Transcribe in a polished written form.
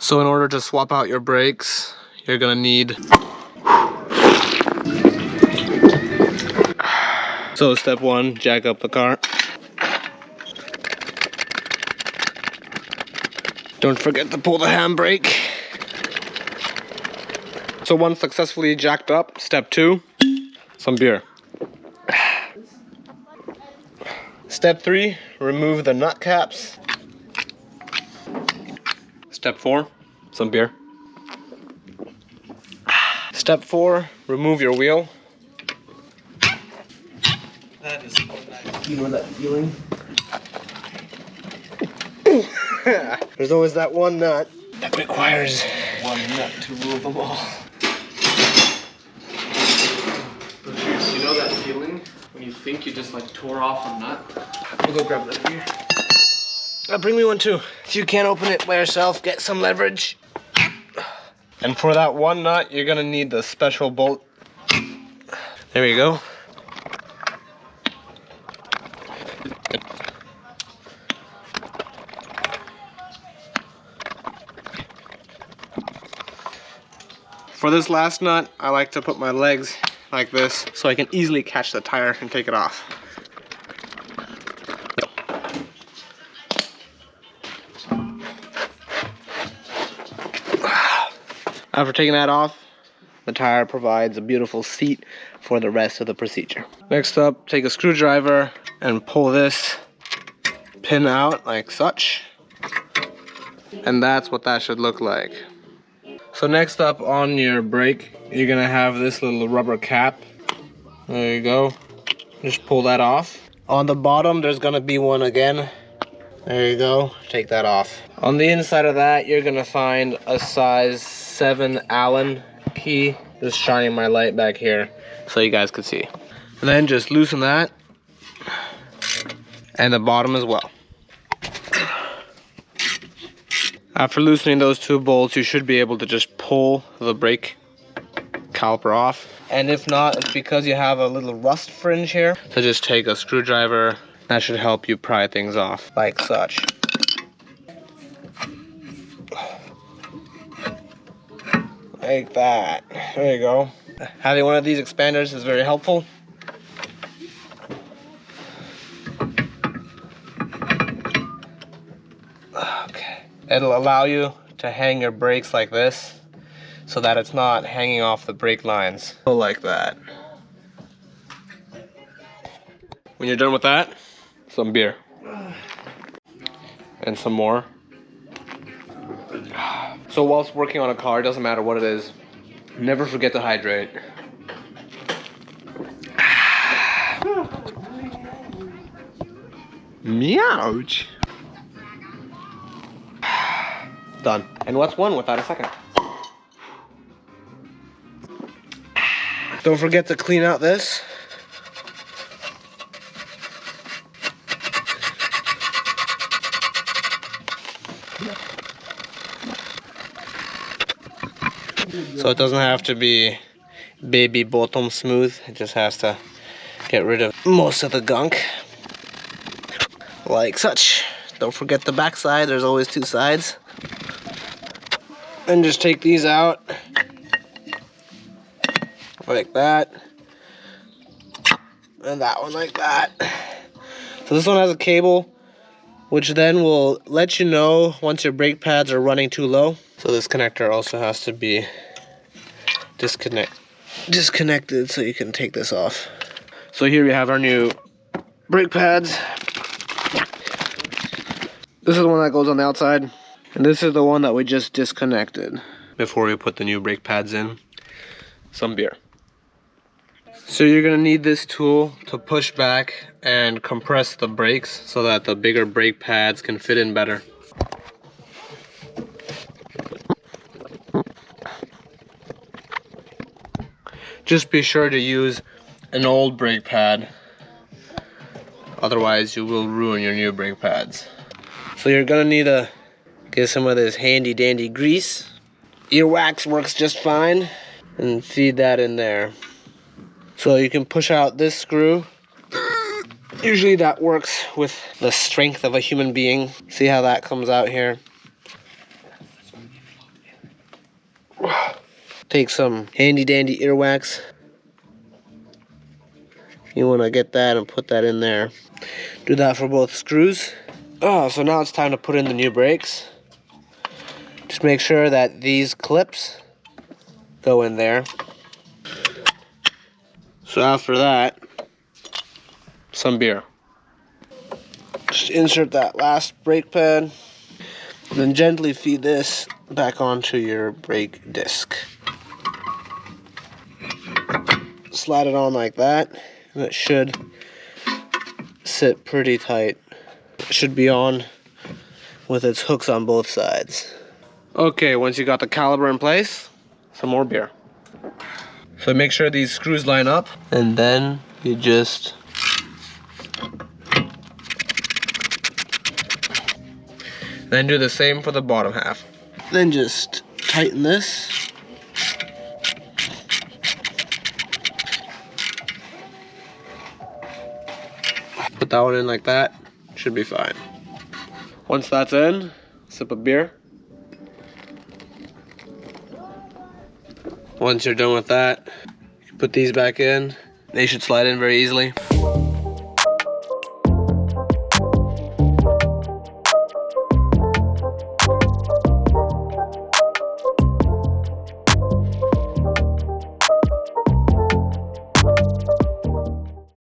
So in order to swap out your brakes, you're gonna need... So step one, jack up the car. Don't forget to pull the handbrake. So once successfully jacked up, step two, some beer. Step three, remove the nut caps. Step four, some beer. Step four, remove your wheel. That is so nice. You know that feeling? There's always that one nut that requires one nut to rule them all. You know that feeling when you think you just like tore off a nut? We'll go grab that beer. Bring me one too. If you can't open it by yourself, get some leverage. And for that one nut, you're gonna need the special bolt. There you go. For this last nut, I like to put my legs like this so I can easily catch the tire and take it off. After taking that off, the tire provides a beautiful seat for the rest of the procedure. Next up, take a screwdriver and pull this pin out like such. And that's what that should look like. So next up on your brake, you're gonna have this little rubber cap. There you go. Just pull that off. On the bottom, there's gonna be one again. There you go. Take that off. On the inside of that, you're gonna find a size 7 Allen key. Just shining my light back here so you guys can see. And then just loosen that. And the bottom as well. After loosening those two bolts, you should be able to just pull the brake caliper off. And if not, it's because you have a little rust fringe here. So just take a screwdriver. That should help you pry things off, like such. Like that. There you go. Having one of these expanders is very helpful. Okay. It'll allow you to hang your brakes like this so that it's not hanging off the brake lines. So like that. When you're done with that, some beer. And some more. So whilst working on a car, it doesn't matter what it is, never forget to hydrate. Meowch. Done. And what's one without a second? Don't forget to clean out this. So it doesn't have to be baby bottom smooth. It just has to get rid of most of the gunk. Like such. Don't forget the back side. There's always two sides. And just take these out. Like that. And that one like that. So this one has a cable, which then will let you know once your brake pads are running too low. So this connector also has to be disconnected so you can take this off. So here we have our new brake pads. This is the one that goes on the outside, and this is the one that we just disconnected before we put the new brake pads in. Some beer. So you're gonna need this tool to push back and compress the brakes so that the bigger brake pads can fit in better. Just be sure to use an old brake pad, otherwise you will ruin your new brake pads. So you're gonna need to get some of this handy dandy grease. Earwax works just fine, and feed that in there. So you can push out this screw. Usually that works with the strength of a human being. See how that comes out here? take some handy dandy earwax. You want to get that and put that in there. Do that for both screws. Oh, so now it's time to put in the new brakes. Just make sure that these clips go in there. So after that, some beer. Just insert that last brake pad, and then gently feed this back onto your brake disc. Slide it on like that, and it should sit pretty tight. It should be on with its hooks on both sides. Okay, once you got the caliper in place, some more beer. So make sure these screws line up, and then you just then do the same for the bottom half. Then just tighten this. Put that one in like that. Should be fine. Once that's in, sip of beer. Once you're done with that, you can put these back in. They should slide in very easily.